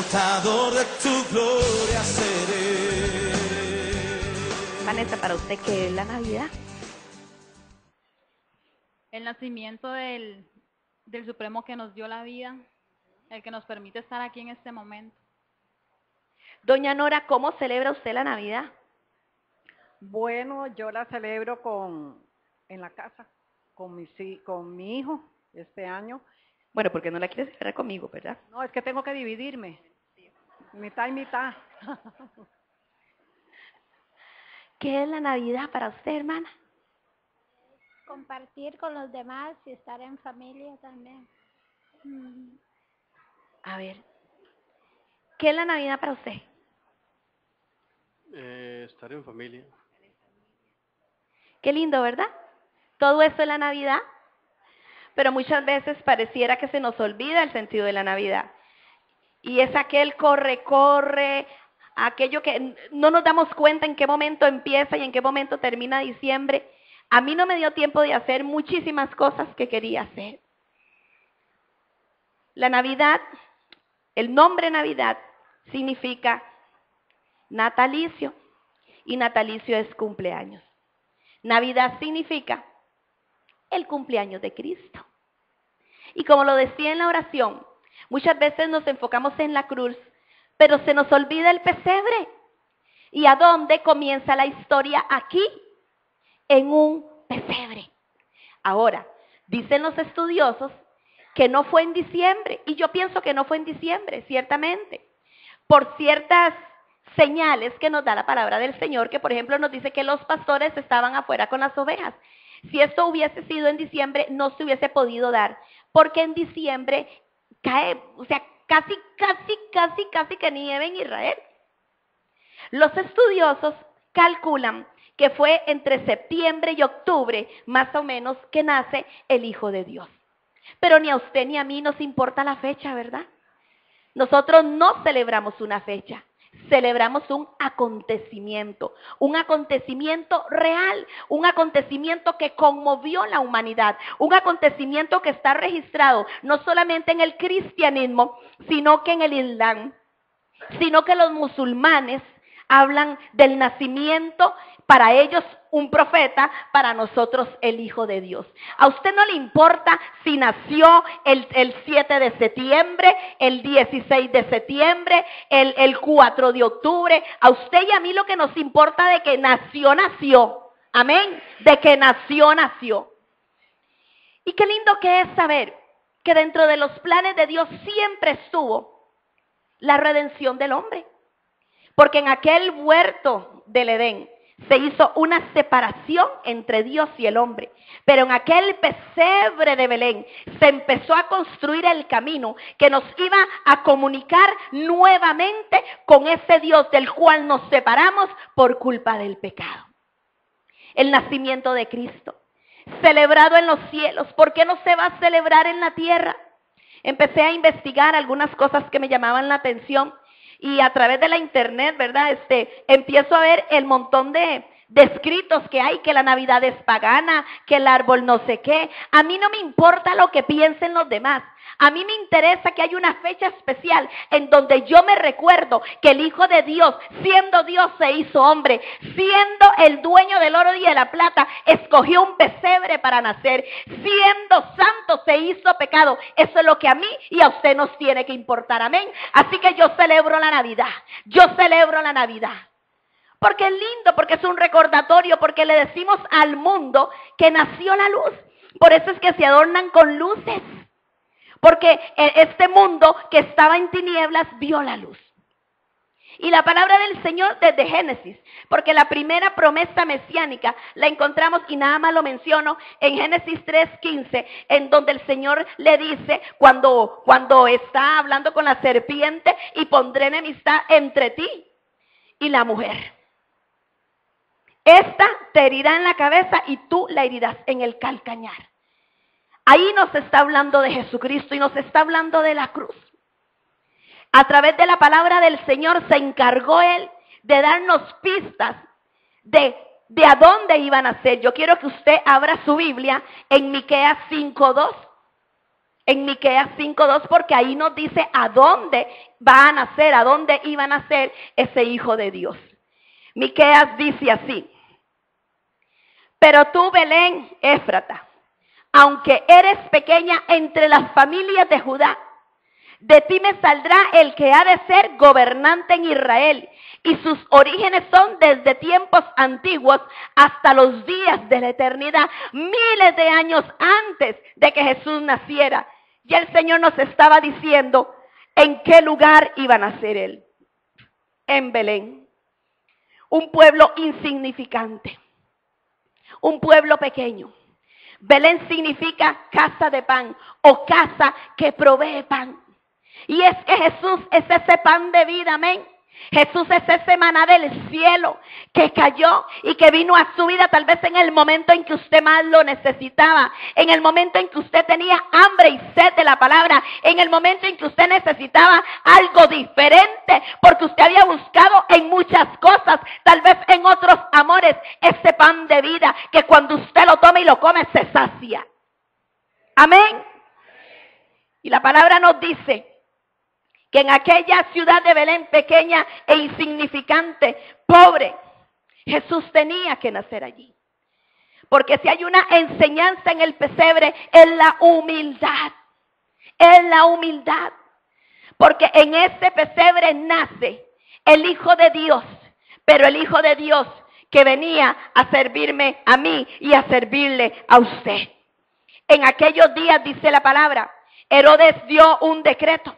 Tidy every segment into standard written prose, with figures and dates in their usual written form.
portador de tu gloria seré. Vanessa, para usted, ¿qué es la Navidad? El nacimiento del Supremo que nos dio la vida, el que nos permite estar aquí en este momento. Doña Nora, ¿cómo celebra usted la Navidad? Bueno, yo la celebro en la casa, con mi hijo este año. Bueno, porque no la quiere celebrar conmigo, ¿verdad? No, es que tengo que dividirme, mitad y mitad. ¿Qué es la Navidad para usted, hermana? Compartir con los demás y estar en familia también. A ver, ¿qué es la Navidad para usted? Estar en familia. Qué lindo, ¿verdad? Todo eso es la Navidad, pero muchas veces pareciera que se nos olvida el sentido de la Navidad. Y es aquel corre, aquello que no nos damos cuenta en qué momento empieza y en qué momento termina diciembre. A mí no me dio tiempo de hacer muchísimas cosas que quería hacer. La Navidad, el nombre Navidad significa natalicio, y natalicio es cumpleaños. Navidad significa el cumpleaños de Cristo. Y como lo decía en la oración, muchas veces nos enfocamos en la cruz, pero se nos olvida el pesebre. ¿Y a dónde comienza la historia? Aquí, en un pesebre. Ahora, dicen los estudiosos que no fue en diciembre, y yo pienso que no fue en diciembre, ciertamente, por ciertas señales que nos da la palabra del Señor, que por ejemplo nos dice que los pastores estaban afuera con las ovejas. Si esto hubiese sido en diciembre, no se hubiese podido dar, porque en diciembre cae, o sea, casi que nieve en Israel. Los estudiosos calculan que fue entre septiembre y octubre, más o menos, que nace el Hijo de Dios. Pero ni a usted ni a mí nos importa la fecha, ¿verdad? Nosotros no celebramos una fecha. Celebramos un acontecimiento real, un acontecimiento que conmovió la humanidad, un acontecimiento que está registrado no solamente en el cristianismo, sino que en el Islam, sino que los musulmanes hablan del nacimiento, para ellos un profeta, para nosotros el Hijo de Dios. A usted no le importa si nació el 7 de septiembre, el 16 de septiembre, el 4 de octubre. A usted y a mí lo que nos importa de que nació. Amén. De que nació. Y qué lindo que es saber que dentro de los planes de Dios siempre estuvo la redención del hombre. Porque en aquel huerto del Edén se hizo una separación entre Dios y el hombre. Pero en aquel pesebre de Belén se empezó a construir el camino que nos iba a comunicar nuevamente con ese Dios del cual nos separamos por culpa del pecado. El nacimiento de Cristo, celebrado en los cielos. ¿Por qué no se va a celebrar en la tierra? Empecé a investigar algunas cosas que me llamaban la atención. Y a través de la internet, ¿verdad? Empiezo a ver el montón de escritos que hay, que la Navidad es pagana, que el árbol no sé qué. A mí no me importa lo que piensen los demás. A mí me interesa que hay una fecha especial en donde yo me recuerdo que el Hijo de Dios, siendo Dios, se hizo hombre, siendo el dueño del oro y de la plata, escogió un pesebre para nacer, siendo santo, se hizo pecado. Eso es lo que a mí y a usted nos tiene que importar, amén. Así que yo celebro la Navidad, porque es lindo, porque es un recordatorio, porque le decimos al mundo que nació la luz. Por eso es que se adornan con luces. Porque este mundo que estaba en tinieblas vio la luz. Y la palabra del Señor desde Génesis, porque la primera promesa mesiánica la encontramos, y nada más lo menciono, en Génesis 3:15, en donde el Señor le dice, cuando está hablando con la serpiente, y pondré enemistad entre ti y la mujer. Esta te herirá en la cabeza y tú la herirás en el calcañar. Ahí nos está hablando de Jesucristo y nos está hablando de la cruz. A través de la palabra del Señor se encargó Él de darnos pistas de a dónde iban a ser. Yo quiero que usted abra su Biblia en Miqueas 5:2. En Miqueas 5:2, porque ahí nos dice a dónde va a nacer, a dónde iba a nacer ese hijo de Dios. Miqueas dice así: pero tú, Belén Éfrata, aunque eres pequeña entre las familias de Judá, de ti me saldrá el que ha de ser gobernante en Israel, y sus orígenes son desde tiempos antiguos hasta los días de la eternidad, miles de años antes de que Jesús naciera. Y el Señor nos estaba diciendo en qué lugar iba a nacer Él. En Belén, un pueblo insignificante, un pueblo pequeño. Belén significa casa de pan o casa que provee pan. Y es que Jesús es ese pan de vida, amén. Jesús es ese maná del cielo que cayó y que vino a su vida tal vez en el momento en que usted más lo necesitaba, en el momento en que usted tenía hambre y sed de la palabra, en el momento en que usted necesitaba algo diferente, porque usted había buscado en muchas cosas, tal vez en otros amores, ese pan de vida que cuando usted lo toma y lo come se sacia. Amén. Y la palabra nos dice que en aquella ciudad de Belén pequeña e insignificante, pobre, Jesús tenía que nacer allí. Porque si hay una enseñanza en el pesebre, es la humildad. Es la humildad. Porque en ese pesebre nace el Hijo de Dios, pero el Hijo de Dios que venía a servirme a mí y a servirle a usted. En aquellos días, dice la palabra, Herodes dio un decreto.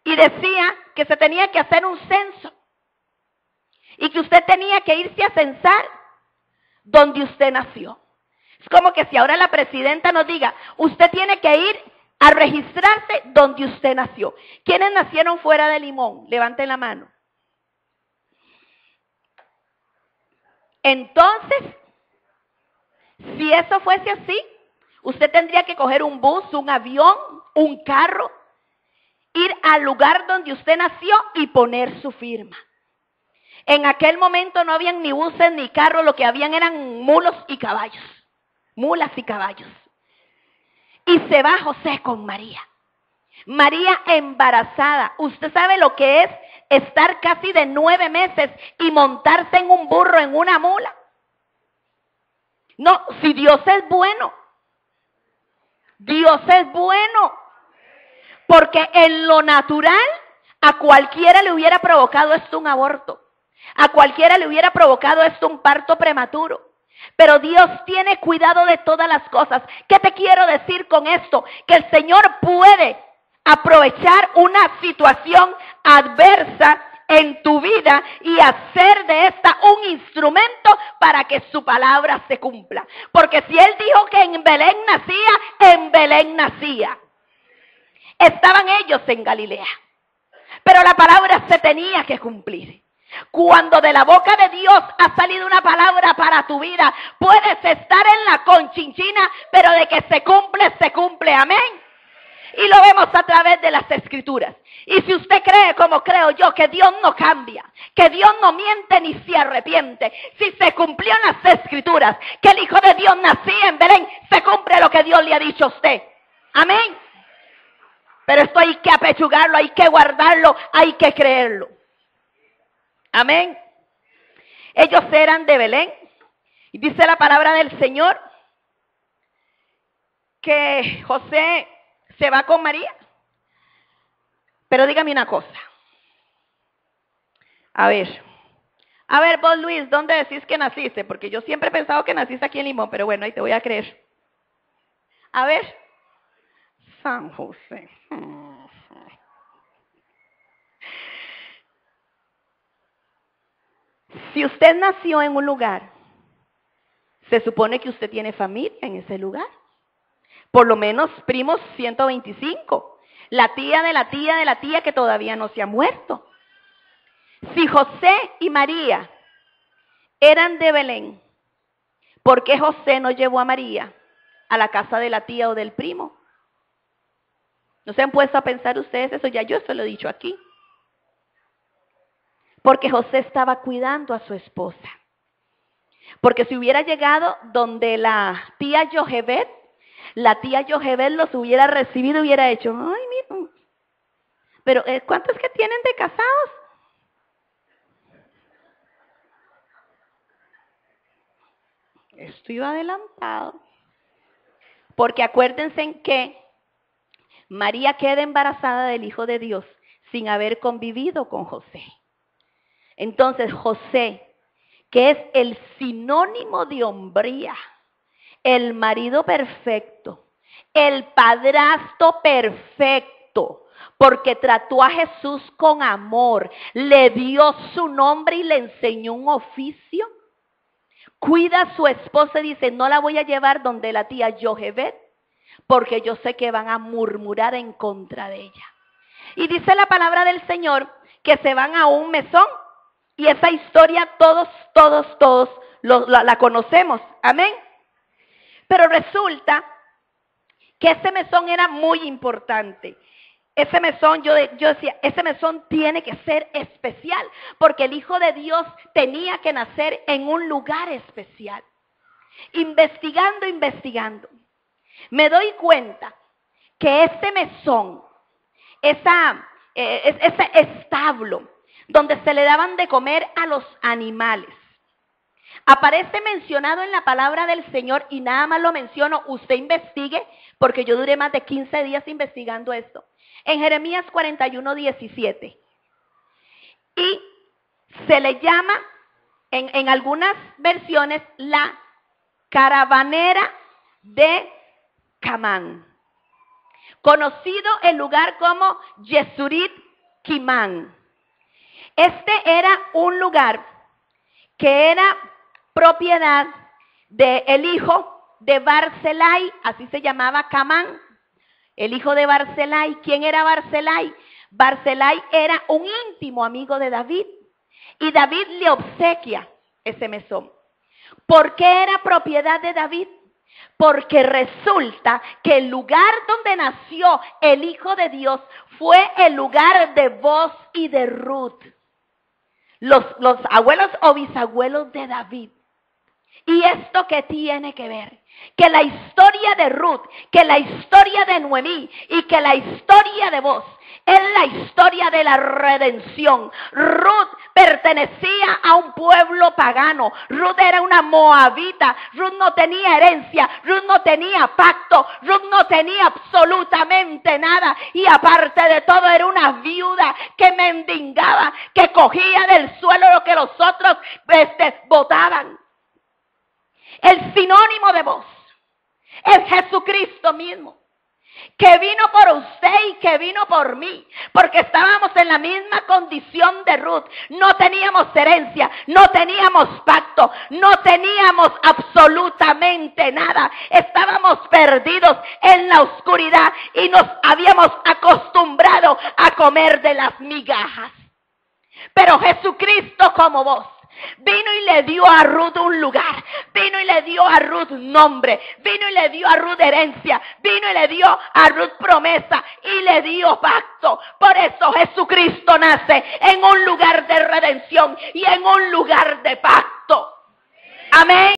Y decía que se tenía que hacer un censo. Y que usted tenía que irse a censar donde usted nació. Es como que si ahora la presidenta nos diga, usted tiene que ir a registrarse donde usted nació. ¿Quiénes nacieron fuera de Limón? Levanten la mano. Entonces, si eso fuese así, usted tendría que coger un bus, un avión, un carro, ir al lugar donde usted nació y poner su firma. En aquel momento no habían ni buses ni carros, lo que habían eran mulos y caballos. Mulas y caballos. Y se va José con María. María embarazada. ¿Usted sabe lo que es estar casi de 9 meses y montarse en un burro, en una mula? No, si Dios es bueno. Dios es bueno. Porque en lo natural, a cualquiera le hubiera provocado esto un aborto. A cualquiera le hubiera provocado esto un parto prematuro. Pero Dios tiene cuidado de todas las cosas. ¿Qué te quiero decir con esto? Que el Señor puede aprovechar una situación adversa en tu vida y hacer de esta un instrumento para que su palabra se cumpla. Porque si Él dijo que en Belén nacía, en Belén nacía. Estaban ellos en Galilea, pero la palabra se tenía que cumplir. Cuando de la boca de Dios ha salido una palabra para tu vida, puedes estar en la conchinchina, pero de que se cumple, amén. Y lo vemos a través de las Escrituras. Y si usted cree, como creo yo, que Dios no cambia, que Dios no miente ni se arrepiente, si se cumplió en las Escrituras, que el Hijo de Dios nacía en Belén, se cumple lo que Dios le ha dicho a usted, amén. Pero esto hay que apechugarlo, hay que guardarlo, hay que creerlo. Amén. Ellos eran de Belén. Y dice la palabra del Señor que José se va con María. Pero dígame una cosa. A ver, vos Luis, ¿dónde decís que naciste? Porque yo siempre he pensado que naciste aquí en Limón, pero bueno, ahí te voy a creer. A ver. San José. Si usted nació en un lugar, se supone que usted tiene familia en ese lugar. Por lo menos primos 125. La tía de la tía de la tía que todavía no se ha muerto. Si José y María eran de Belén, ¿por qué José no llevó a María a la casa de la tía o del primo? ¿No se han puesto a pensar ustedes eso? Ya yo se lo he dicho aquí. Porque José estaba cuidando a su esposa. Porque si hubiera llegado donde la tía Jochebed, la tía Jochebed los hubiera recibido y hubiera hecho, ay, mira. Pero, ¿cuántos que tienen de casados? Esto iba adelantado. Porque acuérdense en que María queda embarazada del Hijo de Dios sin haber convivido con José. Entonces José, que es el sinónimo de hombría, el marido perfecto, el padrastro perfecto, porque trató a Jesús con amor, le dio su nombre y le enseñó un oficio. Cuida a su esposa y dice, no la voy a llevar donde la tía Jochebed, porque yo sé que van a murmurar en contra de ella. Y dice la palabra del Señor que se van a un mesón, y esa historia todos la conocemos, amén. Pero resulta que ese mesón era muy importante. Ese mesón, yo decía, ese mesón tiene que ser especial, porque el Hijo de Dios tenía que nacer en un lugar especial. Investigando, me doy cuenta que ese mesón, ese establo, donde se le daban de comer a los animales, aparece mencionado en la palabra del Señor, y nada más lo menciono, usted investigue, porque yo duré más de 15 días investigando esto. En Jeremías 41:17. Y se le llama, en algunas versiones, la caravanera de Camán. Conocido el lugar como Yesurit Kimán. Este era un lugar que era propiedad del hijo de Barzillai, así se llamaba Camán. El hijo de Barzillai. ¿Quién era Barzillai? Barzillai era un íntimo amigo de David. Y David le obsequia ese mesón. ¿Por qué era propiedad de David? Porque resulta que el lugar donde nació el Hijo de Dios fue el lugar de Boz y de Ruth. Los abuelos o bisabuelos de David. ¿Y esto qué tiene que ver? Que la historia de Ruth, que la historia de Noemí y que la historia de Boz es la historia de la redención. Ruth pertenecía a un pueblo pagano. Ruth era una moabita. Ruth no tenía herencia. Ruth no tenía pacto. Ruth no tenía absolutamente nada. Y aparte de todo era una viuda que mendigaba, que cogía del suelo lo que los otros botaban. El sinónimo de Boz es Jesucristo mismo, que vino por usted y que vino por mí, porque estábamos en la misma condición de Ruth. No teníamos herencia, no teníamos pacto, no teníamos absolutamente nada. Estábamos perdidos en la oscuridad y nos habíamos acostumbrado a comer de las migajas. Pero Jesucristo, como Boz, vino y le dio a Ruth un lugar, vino y le dio a Ruth nombre, vino y le dio a Ruth herencia, vino y le dio a Ruth promesa y le dio pacto. Por eso Jesucristo nace en un lugar de redención y en un lugar de pacto. Amén.